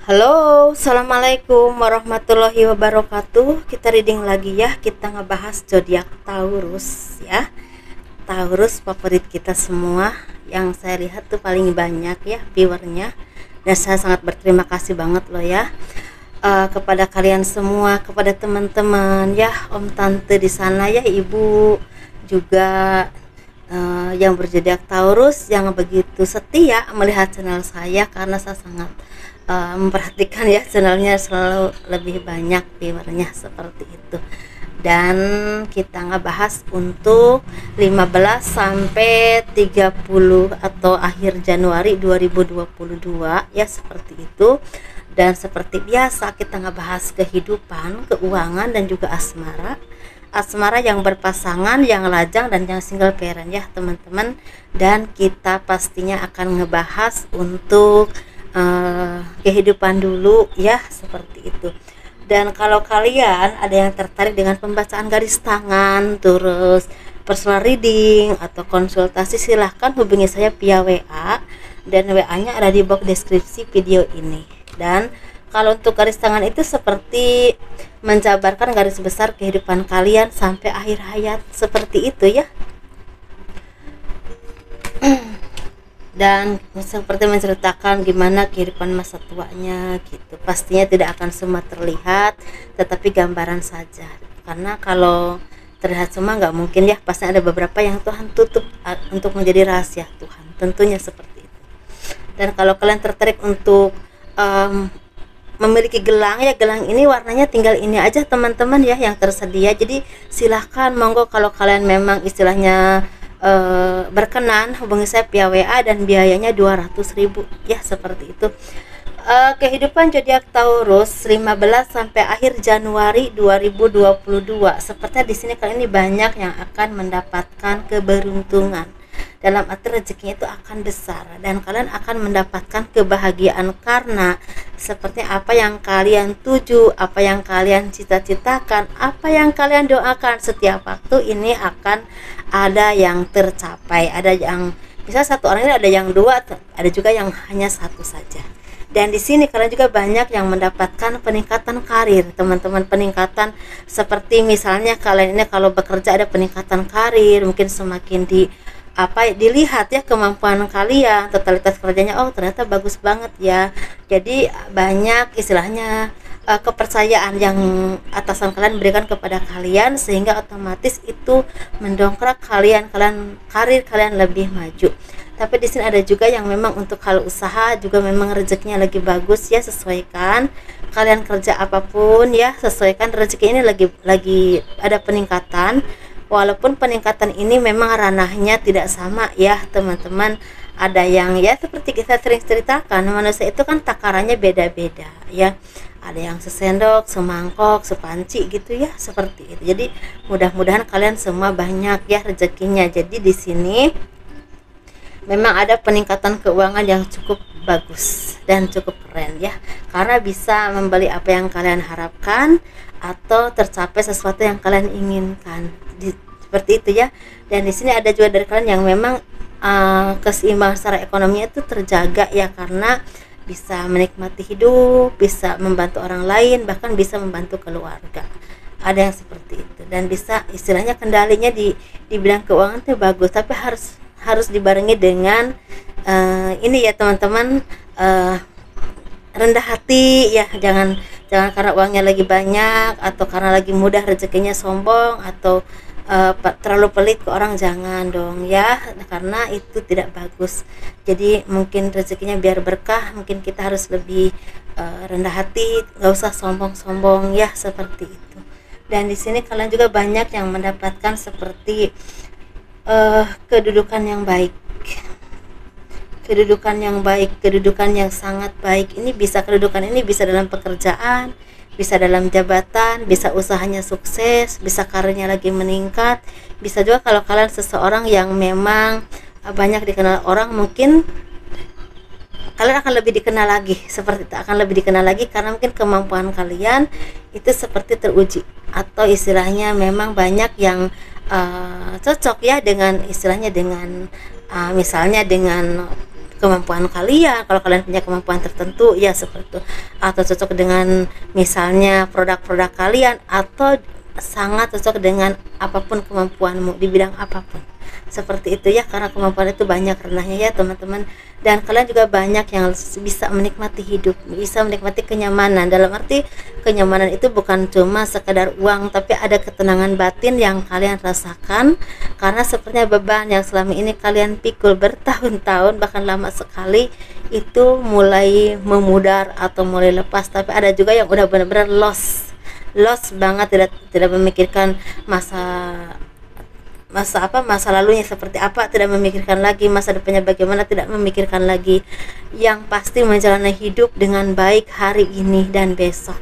Halo, assalamualaikum warahmatullahi wabarakatuh. Kita reading lagi ya. Kita ngebahas zodiak Taurus ya. Taurus favorit kita semua. Yang saya lihat tuh paling banyak ya viewernya. Dan saya sangat berterima kasih banget loh ya, kepada kalian semua, kepada teman-teman ya, om tante di sana ya, ibu juga yang berzodiak Taurus yang begitu setia melihat channel saya, karena saya sangat memperhatikan ya, channelnya selalu lebih banyak viewernya seperti itu. Dan kita ngebahas untuk 15 sampai 30 atau akhir Januari 2022 ya, seperti itu. Dan seperti biasa kita ngebahas kehidupan, keuangan, dan juga asmara yang berpasangan, yang lajang, dan yang single parent ya teman-teman. Dan kita pastinya akan ngebahas untuk kehidupan dulu ya, seperti itu. Dan kalau kalian ada yang tertarik dengan pembacaan garis tangan, terus personal reading atau konsultasi, silahkan hubungi saya via WA, dan WA-nya ada di box deskripsi video ini. Dan kalau untuk garis tangan itu seperti menjabarkan garis besar kehidupan kalian sampai akhir hayat, seperti itu ya. Dan seperti menceritakan gimana kehidupan masa tuanya gitu. Pastinya tidak akan semua terlihat, tetapi gambaran saja, karena kalau terlihat semua nggak mungkin ya, pasti ada beberapa yang Tuhan tutup untuk menjadi rahasia Tuhan, tentunya seperti itu. Dan kalau kalian tertarik untuk memiliki gelang ya, gelang ini warnanya tinggal ini aja teman-teman ya yang tersedia. Jadi silahkan monggo, kalau kalian memang istilahnya berkenan, hubungi saya via WA, dan biayanya 200.000 ya, seperti itu. Kehidupan zodiak Taurus 15 sampai akhir Januari 2022. Sepertinya di sini kali ini banyak yang akan mendapatkan keberuntungan. Dalam arti rezekinya itu akan besar, dan kalian akan mendapatkan kebahagiaan, karena seperti apa yang kalian tuju, apa yang kalian cita-citakan, apa yang kalian doakan setiap waktu ini akan ada yang tercapai. Ada yang bisa satu orang ini ada yang dua, ada juga yang hanya satu saja. Dan di sini kalian juga banyak yang mendapatkan peningkatan karir, teman-teman. Peningkatan seperti misalnya kalian ini kalau bekerja ada peningkatan karir, mungkin semakin dilihat ya kemampuan kalian, totalitas kerjanya, oh ternyata bagus banget ya. Jadi banyak istilahnya kepercayaan yang atasan kalian berikan kepada kalian, sehingga otomatis itu mendongkrak karir kalian lebih maju. Tapi di sini ada juga yang memang untuk hal usaha juga memang rezekinya lagi bagus ya, sesuaikan kalian kerja apapun ya, sesuaikan rezeki ini lagi ada peningkatan. Walaupun peningkatan ini memang ranahnya tidak sama ya teman-teman. Ada yang ya seperti kita sering ceritakan, manusia itu kan takarannya beda-beda ya. Ada yang sesendok, semangkok, sepanci gitu ya, seperti itu. Jadi mudah-mudahan kalian semua banyak ya rezekinya. Jadi di sini memang ada peningkatan keuangan yang cukup bagus dan cukup keren ya, karena bisa membeli apa yang kalian harapkan atau tercapai sesuatu yang kalian inginkan. Seperti itu ya. Dan di sini ada juga dari kalian yang memang keseimbangan secara ekonominya itu terjaga ya, karena bisa menikmati hidup, bisa membantu orang lain, bahkan bisa membantu keluarga. Ada yang seperti itu, dan bisa istilahnya kendalinya di bidang keuangan itu bagus, tapi harus dibarengi dengan ini ya teman-teman, rendah hati ya. Jangan karena uangnya lagi banyak atau karena lagi mudah rezekinya sombong atau terlalu pelit ke orang, jangan dong ya, karena itu tidak bagus. Jadi mungkin rezekinya biar berkah, mungkin kita harus lebih rendah hati, nggak usah sombong-sombong ya, seperti itu. Dan di sini kalian juga banyak yang mendapatkan seperti kedudukan yang baik, kedudukan yang sangat baik. Kedudukan ini bisa dalam pekerjaan, bisa dalam jabatan, bisa usahanya sukses, bisa karirnya lagi meningkat. Bisa juga kalau kalian seseorang yang memang banyak dikenal orang, mungkin kalian akan lebih dikenal lagi, seperti itu, akan lebih dikenal lagi karena mungkin kemampuan kalian itu seperti teruji, atau istilahnya memang banyak yang cocok ya dengan istilahnya dengan misalnya dengan kemampuan kalian, kalau kalian punya kemampuan tertentu ya seperti itu, atau cocok dengan misalnya produk-produk kalian, atau sangat cocok dengan apapun kemampuanmu di bidang apapun, seperti itu ya, karena kemampuan itu banyak ranahnya ya teman-teman. Dan kalian juga banyak yang bisa menikmati hidup, bisa menikmati kenyamanan. Dalam arti kenyamanan itu bukan cuma sekedar uang, tapi ada ketenangan batin yang kalian rasakan, karena sepertinya beban yang selama ini kalian pikul bertahun-tahun, bahkan lama sekali, itu mulai memudar atau mulai lepas. Tapi ada juga yang udah benar-benar lost banget, tidak memikirkan masa lalunya seperti apa, tidak memikirkan lagi masa depannya bagaimana, tidak memikirkan lagi, yang pasti menjalani hidup dengan baik hari ini dan besok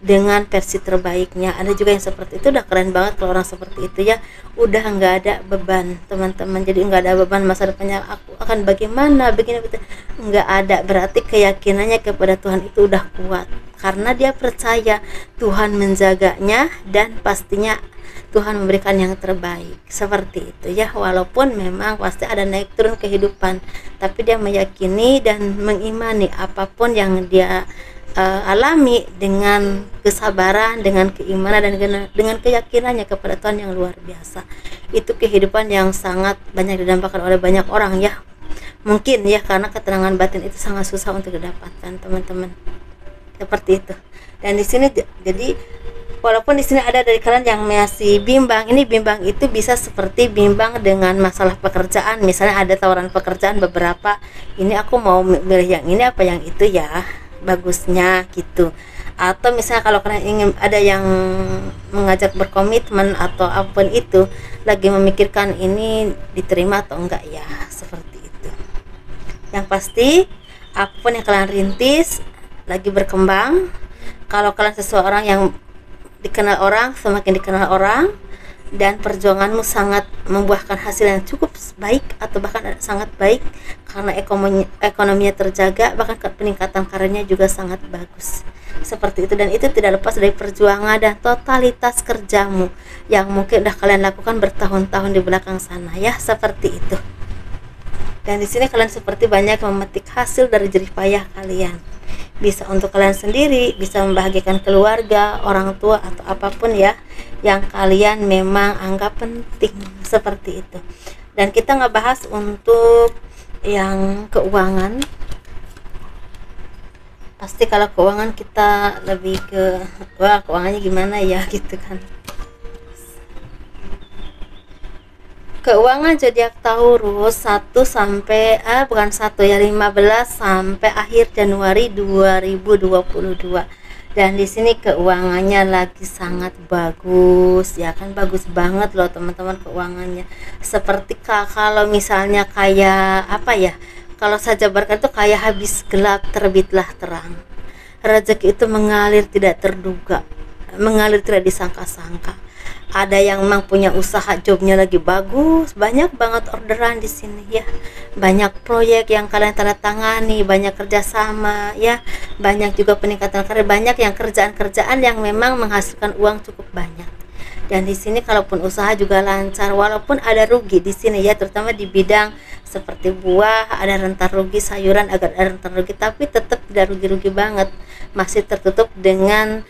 dengan versi terbaiknya. Ada juga yang seperti itu, udah keren banget kalau orang seperti itu ya, udah nggak ada beban teman-teman. Jadi nggak ada beban masa depannya aku akan bagaimana begini begitu, nggak ada. Berarti keyakinannya kepada Tuhan itu udah kuat, karena dia percaya Tuhan menjaganya dan pastinya Tuhan memberikan yang terbaik, seperti itu ya. Walaupun memang pasti ada naik turun kehidupan, tapi dia meyakini dan mengimani apapun yang dia alami dengan kesabaran, dengan keimanan, dan dengan keyakinannya kepada Tuhan yang luar biasa. Itu kehidupan yang sangat banyak didampakkan oleh banyak orang ya, mungkin ya, karena ketenangan batin itu sangat susah untuk didapatkan teman-teman, seperti itu. Dan di sini jadi walaupun di sini ada dari kalian yang masih bimbang, ini bimbang itu bisa seperti bimbang dengan masalah pekerjaan. Misalnya ada tawaran pekerjaan beberapa, ini aku mau milih yang ini apa yang itu ya, bagusnya gitu. Atau misalnya kalau kalian ingin, ada yang mengajak berkomitmen atau apapun itu, lagi memikirkan ini diterima atau enggak ya, seperti itu. Yang pasti apapun yang kalian rintis lagi berkembang. Kalau kalian seseorang yang dikenal orang, semakin dikenal orang, dan perjuanganmu sangat membuahkan hasil yang cukup baik atau bahkan sangat baik, karena ekonominya terjaga, bahkan peningkatan karirnya juga sangat bagus, seperti itu. Dan itu tidak lepas dari perjuangan dan totalitas kerjamu yang mungkin udah kalian lakukan bertahun-tahun di belakang sana ya, seperti itu. Dan di sini kalian seperti banyak memetik hasil dari jerih payah kalian, bisa untuk kalian sendiri, bisa membahagiakan keluarga, orang tua, atau apapun ya yang kalian memang anggap penting, seperti itu. Dan kita ngebahas untuk yang keuangan. Pasti kalau keuangan kita lebih ke wah keuangannya gimana ya gitu kan. Keuangan zodiak Taurus 1 sampai 15 sampai akhir Januari 2022. Dan di sini keuangannya lagi sangat bagus ya kan, bagus banget loh teman-teman keuangannya. Seperti kalau misalnya kayak apa ya, kalau saya jabarkan itu kayak habis gelap terbitlah terang. Rezeki itu mengalir tidak terduga, mengalir tidak disangka-sangka. Ada yang memang punya usaha, jobnya lagi bagus, banyak banget orderan di sini ya, banyak proyek yang kalian tanda tangani, banyak kerjasama ya, banyak juga peningkatan karir, banyak yang kerjaan-kerjaan yang memang menghasilkan uang cukup banyak. Dan di sini kalaupun usaha juga lancar, walaupun ada rugi di sini ya, terutama di bidang seperti buah, ada rentan rugi, sayuran agak ada rentan rugi, tapi tetap tidak rugi-rugi banget, masih tertutup dengan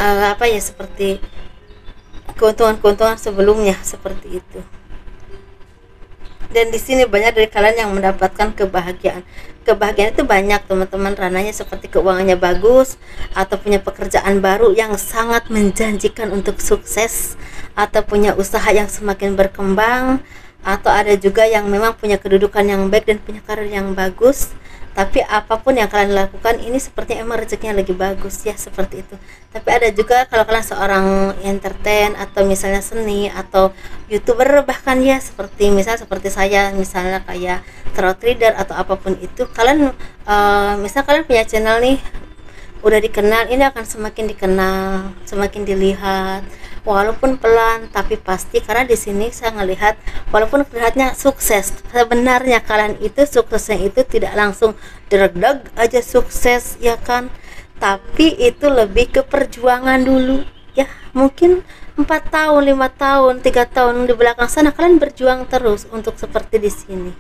apa ya, seperti keuntungan-keuntungan sebelumnya, seperti itu. Dan di sini banyak dari kalian yang mendapatkan kebahagiaan. Kebahagiaan itu banyak teman-teman ranahnya, seperti keuangannya bagus, atau punya pekerjaan baru yang sangat menjanjikan untuk sukses, atau punya usaha yang semakin berkembang, atau ada juga yang memang punya kedudukan yang baik dan punya karir yang bagus. Tapi apapun yang kalian lakukan ini sepertinya emang rezekinya lagi bagus ya, seperti itu. Tapi ada juga kalau kalian seorang entertain atau misalnya seni atau youtuber bahkan ya, seperti seperti saya misalnya kayak tarot reader atau apapun itu, kalian misal kalian punya channel nih, udah dikenal, ini akan semakin dikenal, semakin dilihat, walaupun pelan tapi pasti. Karena di sini saya ngelihat walaupun terlihatnya sukses, sebenarnya kalian itu suksesnya itu tidak langsung dereg-deg aja sukses ya kan, tapi itu lebih ke perjuangan dulu ya. Mungkin 4 tahun, 5 tahun, 3 tahun di belakang sana kalian berjuang terus untuk seperti di sini.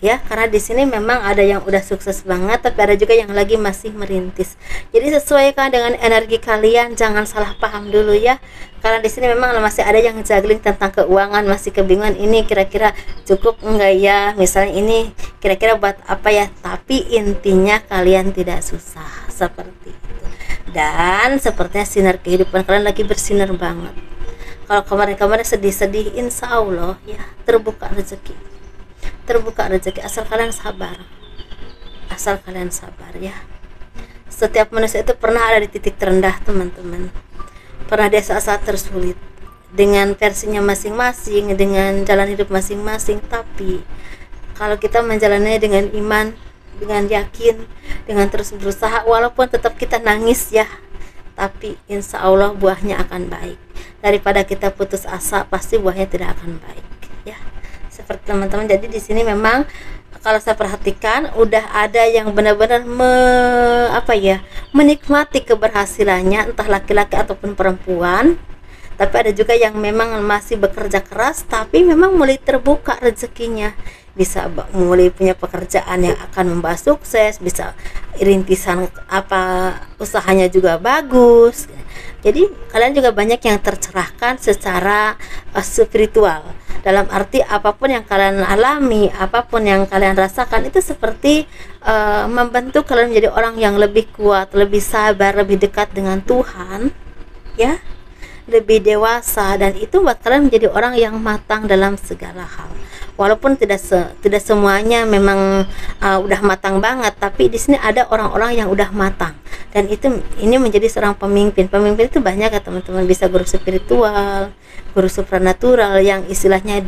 ya, karena di sini memang ada yang udah sukses banget, tapi ada juga yang lagi masih merintis. Jadi sesuaikan dengan energi kalian, jangan salah paham dulu ya, karena di sini memang masih ada yang juggling tentang keuangan, masih kebingungan ini kira-kira cukup enggak ya, misalnya ini kira-kira buat apa ya, tapi intinya kalian tidak susah seperti itu. Dan sepertinya sinar kehidupan kalian lagi bersinar banget. Kalau kemarin-kemarin sedih-sedih, insya Allah ya terbuka rezeki, asal kalian sabar, ya. Setiap manusia itu pernah ada di titik terendah, teman-teman, pernah di saat-saat tersulit dengan versinya masing-masing, dengan jalan hidup masing-masing. Tapi kalau kita menjalaninya dengan iman, dengan yakin, dengan terus berusaha, walaupun tetap kita nangis ya, tapi insya Allah buahnya akan baik. Daripada kita putus asa, pasti buahnya tidak akan baik ya, seperti teman-teman. Jadi di sini memang kalau saya perhatikan udah ada yang benar-benar menikmati keberhasilannya, entah laki-laki ataupun perempuan. Tapi ada juga yang memang masih bekerja keras, tapi memang mulai terbuka rezekinya, bisa mulai punya pekerjaan yang akan membawa sukses, bisa rintisan usahanya juga bagus. Jadi kalian juga banyak yang tercerahkan secara spiritual, dalam arti apapun yang kalian alami, apapun yang kalian rasakan itu seperti membentuk kalian menjadi orang yang lebih kuat, lebih sabar, lebih dekat dengan Tuhan ya, lebih dewasa, dan itu buat kalian menjadi orang yang matang dalam segala hal. Walaupun tidak semuanya memang udah matang banget, tapi di sini ada orang-orang yang udah matang, dan ini menjadi seorang pemimpin. Pemimpin itu banyak ya teman-teman, bisa guru spiritual, guru supranatural yang istilahnya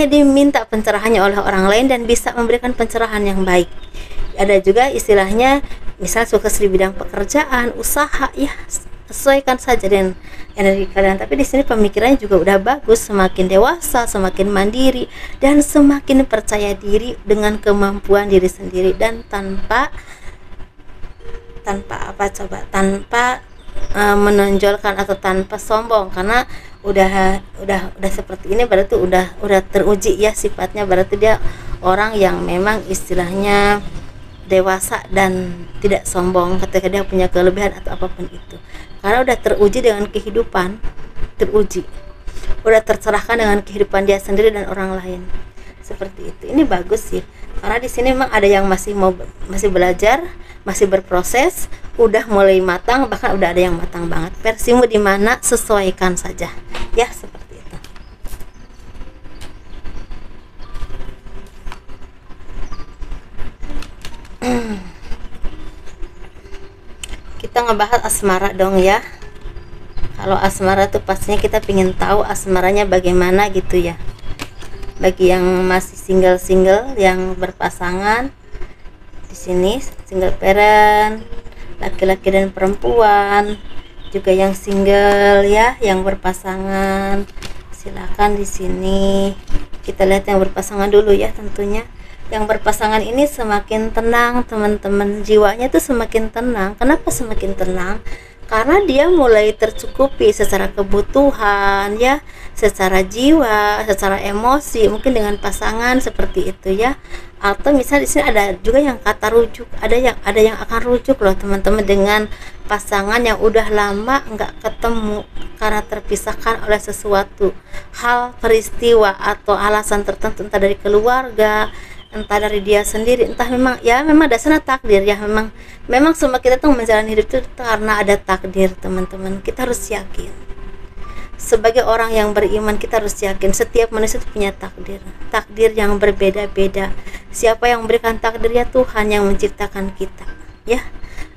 diminta pencerahannya oleh orang lain dan bisa memberikan pencerahan yang baik. Ada juga istilahnya misal sukses di bidang pekerjaan, usaha ya, sesuaikan saja dengan energi kalian. Tapi di sini pemikirannya juga udah bagus, semakin dewasa, semakin mandiri, dan semakin percaya diri dengan kemampuan diri sendiri, dan tanpa menonjolkan atau tanpa sombong, karena udah seperti ini berarti udah teruji ya sifatnya, berarti dia orang yang memang istilahnya dewasa dan tidak sombong ketika dia punya kelebihan atau apapun itu, karena udah teruji dengan kehidupan, udah tercerahkan dengan kehidupan dia sendiri dan orang lain, seperti itu. Ini bagus sih, karena di sini memang ada yang masih belajar, masih berproses, udah mulai matang, bahkan udah ada yang matang banget. Versimu di mana, sesuaikan saja ya, seperti itu. Kita ngebahas asmara dong ya. Kalau asmara tuh pastinya kita pingin tahu asmaranya bagaimana gitu ya. Bagi yang masih single yang berpasangan, di sini single parent, laki-laki dan perempuan, juga yang single ya, yang berpasangan, silakan di sini kita lihat yang berpasangan dulu ya. Tentunya yang berpasangan ini semakin tenang teman-teman, jiwanya tuh semakin tenang. Kenapa semakin tenang? Karena dia mulai tercukupi secara kebutuhan ya, secara jiwa, secara emosi, mungkin dengan pasangan seperti itu ya. Atau misalnya di sini ada juga yang kata rujuk, ada yang akan rujuk loh teman-teman, dengan pasangan yang udah lama nggak ketemu karena terpisahkan oleh sesuatu hal, peristiwa atau alasan tertentu, entah dari keluarga, entah dari dia sendiri, entah memang dasarnya takdir ya. Memang semua kita tuh menjalani hidup itu karena ada takdir teman-teman. Kita harus yakin, sebagai orang yang beriman kita harus yakin setiap manusia itu punya takdir yang berbeda-beda. Siapa yang memberikan takdirnya? Tuhan yang menciptakan kita ya.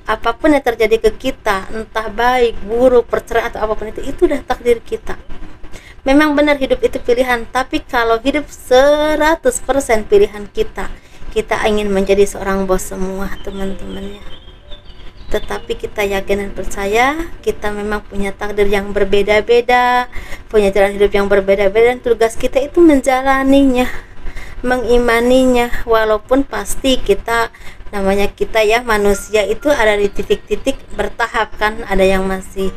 Apapun yang terjadi ke kita, entah baik, buruk, perceraian atau apapun itu udah takdir kita. Memang benar hidup itu pilihan, tapi kalau hidup 100% pilihan kita ingin menjadi seorang bos semua teman-temannya. Tetapi kita yakin dan percaya kita memang punya takdir yang berbeda-beda, punya jalan hidup yang berbeda-beda, dan tugas kita itu menjalaninya, mengimaninya. Walaupun pasti kita ya manusia itu ada di titik-titik bertahap kan, ada yang masih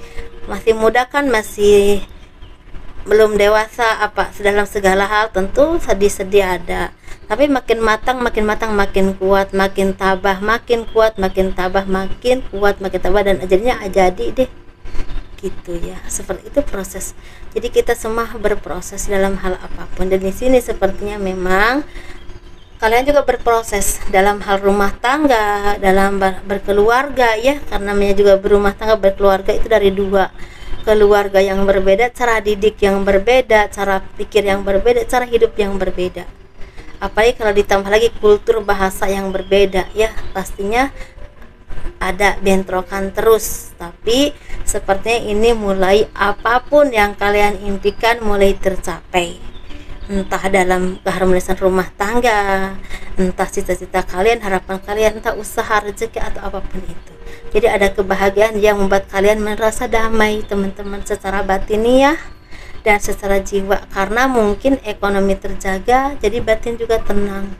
muda kan, masih belum dewasa apa dalam segala hal, tentu sedih-sedih ada, tapi makin matang makin kuat, makin tabah makin kuat, makin tabah makin kuat, makin tabah, dan akhirnya jadi deh gitu ya. Seperti itu proses. Jadi kita semua berproses dalam hal apapun, dan di sini sepertinya memang kalian juga berproses dalam hal rumah tangga, dalam berkeluarga ya, karena namanya juga berumah tangga, berkeluarga itu dari dua keluarga yang berbeda, cara didik yang berbeda, cara pikir yang berbeda, cara hidup yang berbeda. Apalagi kalau ditambah lagi kultur bahasa yang berbeda ya, pastinya ada bentrokan terus. Tapi sepertinya ini mulai apapun yang kalian impikan mulai tercapai, entah dalam keharmonisan rumah tangga, entah cita-cita kalian, harapan kalian, entah usaha, rezeki, atau apapun itu. Jadi ada kebahagiaan yang membuat kalian merasa damai teman-teman, secara batiniah dan secara jiwa, karena mungkin ekonomi terjaga, jadi batin juga tenang.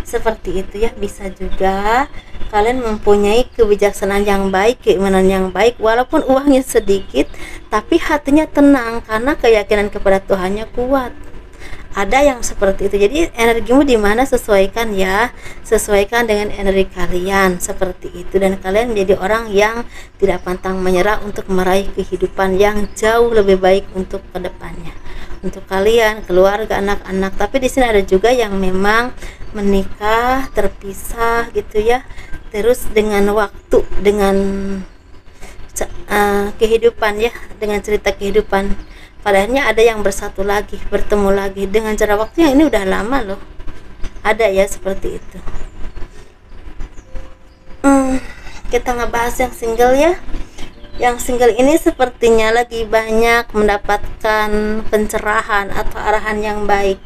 Seperti itu ya. Bisa juga kalian mempunyai kebijaksanaan yang baik, keimanan yang baik, walaupun uangnya sedikit tapi hatinya tenang karena keyakinan kepada Tuhannya kuat. Ada yang seperti itu. Jadi energimu di mana, sesuaikan ya, sesuaikan dengan energi kalian seperti itu, dan kalian menjadi orang yang tidak pantang menyerah untuk meraih kehidupan yang jauh lebih baik untuk kedepannya, untuk kalian, keluarga, anak-anak. Tapi di sini ada juga yang memang menikah, terpisah gitu ya, terus dengan waktu, dengan kehidupan ya, dengan cerita kehidupan. Padahalnya ada yang bersatu lagi, bertemu lagi dengan jarak waktu yang ini udah lama loh. Ada ya seperti itu. Kita ngebahas yang single ya. Yang single ini sepertinya lagi banyak mendapatkan pencerahan atau arahan yang baik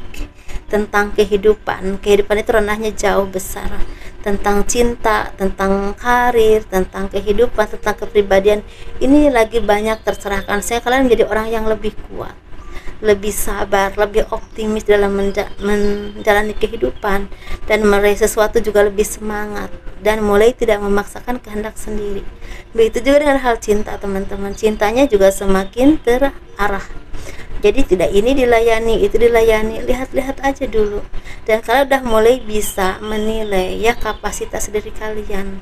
tentang kehidupan. Kehidupan itu ranahnya jauh besar, tentang cinta, tentang karir, tentang kehidupan, tentang kepribadian. Ini lagi banyak tercerahkan. Saya kalian menjadi orang yang lebih kuat, lebih sabar, lebih optimis dalam menjalani kehidupan, dan meraih sesuatu juga lebih semangat, dan mulai tidak memaksakan kehendak sendiri. Begitu juga dengan hal cinta teman-teman, cintanya juga semakin terarah. Jadi tidak ini dilayani, itu dilayani, lihat-lihat aja dulu. Dan kalian udah mulai bisa menilai ya kapasitas diri kalian.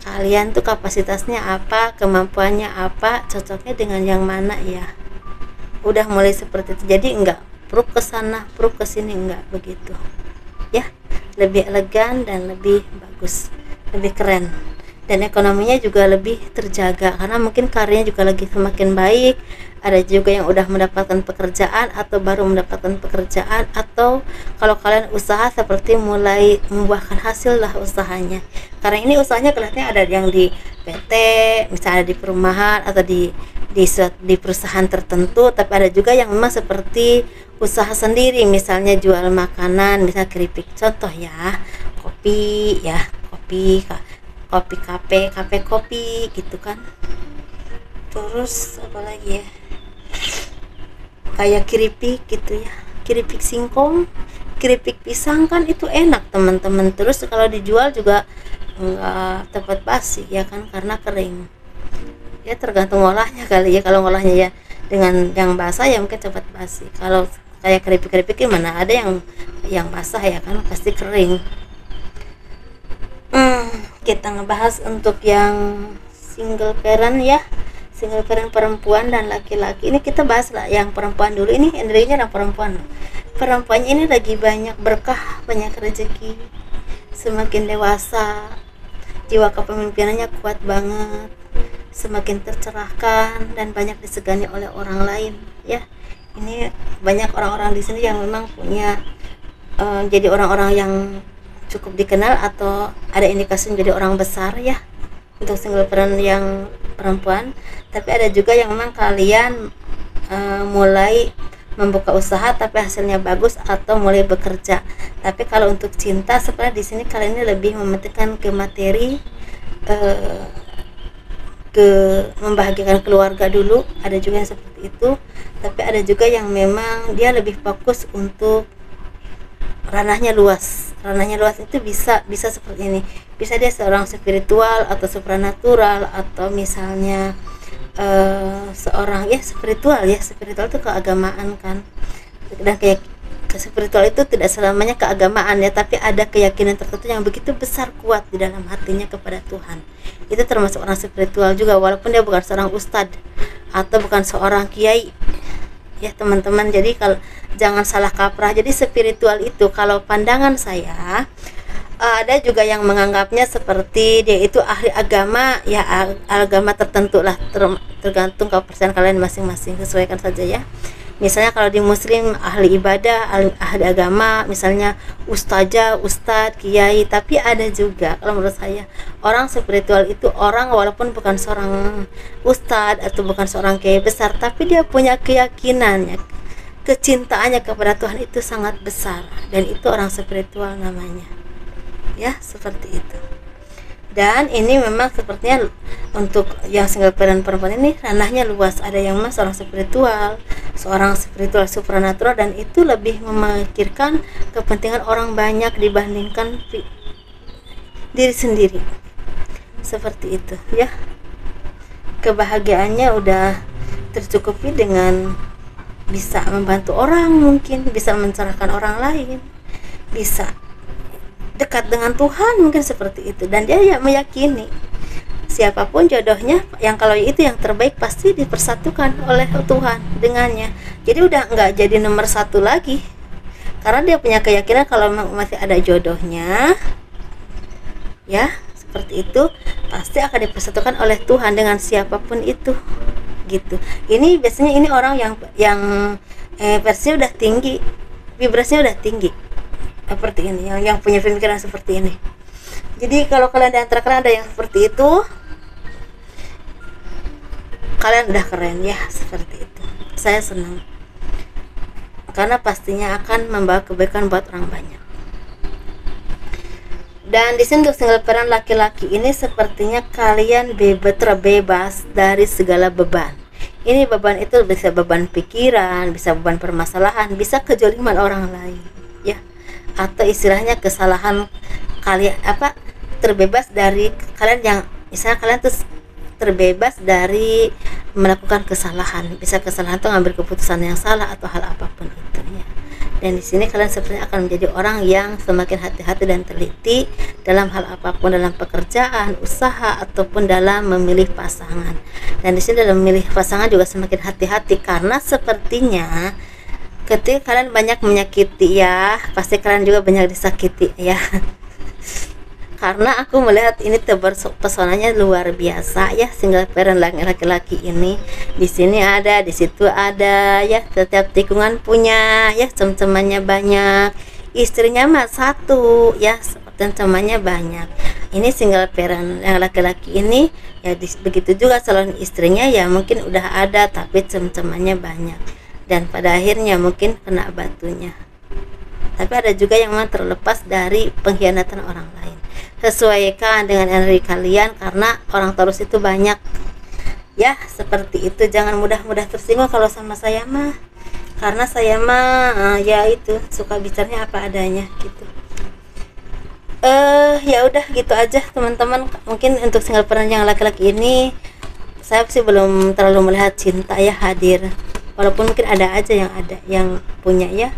Kalian tuh kapasitasnya apa, kemampuannya apa, cocoknya dengan yang mana ya. Udah mulai seperti itu. Jadi enggak proof ke sana, proof ke sini, enggak begitu. Ya, lebih elegan dan lebih bagus, lebih keren. Dan ekonominya juga lebih terjaga karena mungkin karirnya juga lagi semakin baik. Ada juga yang udah mendapatkan pekerjaan atau baru mendapatkan pekerjaan, atau kalau kalian usaha seperti mulai membuahkan hasil lah usahanya. Karena ini usahanya kelihatannya ada yang di PT, misalnya di perumahan atau di perusahaan tertentu, tapi ada juga yang memang seperti usaha sendiri, misalnya jual makanan, misalnya keripik, contoh ya, kopi ya, kopi kafe kopi gitu kan. Terus apa lagi ya, kayak keripik gitu ya, keripik singkong, keripik pisang kan itu enak teman-teman. Terus kalau dijual juga enggak cepat basi ya kan, karena kering ya, tergantung olahnya kali ya. Kalau olahnya ya dengan yang basah ya mungkin cepat basi. Kalau kayak keripik-keripik mana ada yang basah ya kan, pasti kering. Kita ngebahas untuk yang single parent ya, single parent perempuan dan laki-laki. Ini kita bahas lah yang perempuan dulu. Ini energinya yang perempuan. Perempuannya ini lagi banyak berkah, banyak rezeki, semakin dewasa, jiwa kepemimpinannya kuat banget, semakin tercerahkan dan banyak disegani oleh orang lain ya. Ini banyak orang-orang di sini yang memang punya jadi orang-orang yang cukup dikenal atau ada indikasi menjadi orang besar ya untuk single parent yang perempuan. Tapi ada juga yang memang kalian mulai membuka usaha tapi hasilnya bagus atau mulai bekerja. Tapi kalau untuk cinta sebenarnya di sini kalian ini lebih mementingkan ke materi, ke membahagiakan keluarga dulu. Ada juga yang seperti itu. Tapi ada juga yang memang dia lebih fokus untuk ranahnya luas. Ranahnya luas itu bisa seperti ini. Bisa dia seorang spiritual atau supranatural, atau misalnya seorang ya spiritual itu keagamaan kan, dan kayak ke spiritual itu tidak selamanya keagamaan ya, tapi ada keyakinan tertentu yang begitu besar kuat di dalam hatinya kepada Tuhan. Itu termasuk orang spiritual juga, walaupun dia bukan seorang ustadz atau bukan seorang kiai ya teman-teman. Jadi kalau jangan salah kaprah, jadi spiritual itu kalau pandangan saya, ada juga yang menganggapnya seperti dia itu ahli agama ya, agama tertentu lah, tergantung kepercayaan kalian masing-masing, sesuaikan saja ya. Misalnya kalau di muslim ahli ibadah, ahli agama, misalnya ustazah, ustadz, kiai. Tapi ada juga kalau menurut saya orang spiritual itu orang walaupun bukan seorang ustadz atau bukan seorang kiai besar, tapi dia punya keyakinannya, kecintaannya kepada Tuhan itu sangat besar, dan itu orang spiritual namanya ya, seperti itu. Dan ini memang sepertinya untuk yang single parent perempuan ini ranahnya luas. Ada yang mas seorang spiritual supranatural, dan itu lebih memikirkan kepentingan orang banyak dibandingkan diri sendiri, seperti itu ya. Kebahagiaannya udah tercukupi dengan bisa membantu orang, mungkin bisa mencerahkan orang lain, bisa dekat dengan Tuhan, mungkin seperti itu. Dan dia ya meyakini siapapun jodohnya, yang kalau itu yang terbaik pasti dipersatukan oleh Tuhan dengannya. Jadi udah nggak jadi nomor satu lagi, karena dia punya keyakinan kalau masih ada jodohnya ya, seperti itu pasti akan dipersatukan oleh Tuhan dengan siapapun itu gitu. Ini biasanya ini orang yang versinya udah tinggi, vibrasinya udah tinggi, seperti ini, yang punya pemikiran seperti ini. Jadi kalau kalian di antara kalian ada yang seperti itu, kalian udah keren ya, seperti itu. Saya senang karena pastinya akan membawa kebaikan buat orang banyak. Dan di sini untuk single parent laki-laki ini sepertinya kalian terbebas dari segala beban. Ini beban itu bisa beban pikiran, bisa beban permasalahan, bisa kejoliman orang lain ya, atau istilahnya kesalahan kalian, terbebas dari kalian yang misalnya kalian tuh terbebas dari melakukan kesalahan, bisa kesalahan itu ngambil keputusan yang salah atau hal apapun itu ya. Dan di sini kalian sebenarnya akan menjadi orang yang semakin hati-hati dan teliti dalam hal apapun, dalam pekerjaan, usaha, ataupun dalam memilih pasangan. Dan di sini dalam memilih pasangan juga semakin hati-hati, karena sepertinya ketika kalian banyak menyakiti ya, pasti kalian juga banyak disakiti ya. Karena aku melihat ini pesonanya luar biasa ya, single parent laki-laki ini. Di sini ada, di situ ada ya, setiap tikungan punya ya, teman-temannya banyak, istrinya mah satu ya, teman-temannya banyak. Ini single parent yang laki-laki ini ya, begitu juga calon istrinya ya, mungkin udah ada tapi teman-temannya banyak, dan pada akhirnya mungkin kena batunya. Tapi ada juga yang memang terlepas dari pengkhianatan orang lain. Sesuaikan dengan energi kalian, karena orang Taurus itu banyak ya, seperti itu. Jangan mudah-mudah tersinggung kalau sama saya mah, karena saya mah ya itu suka bicaranya apa adanya gitu. Ya udah gitu aja teman-teman. Mungkin untuk single parent yang laki-laki ini saya sih belum terlalu melihat cinta ya hadir, walaupun mungkin ada aja yang punya ya,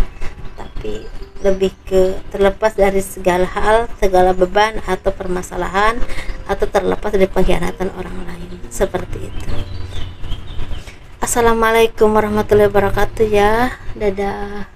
tapi lebih ke terlepas dari segala hal, segala beban atau permasalahan, atau terlepas dari pengkhianatan orang lain, seperti itu. Assalamualaikum warahmatullahi wabarakatuh ya, dadah.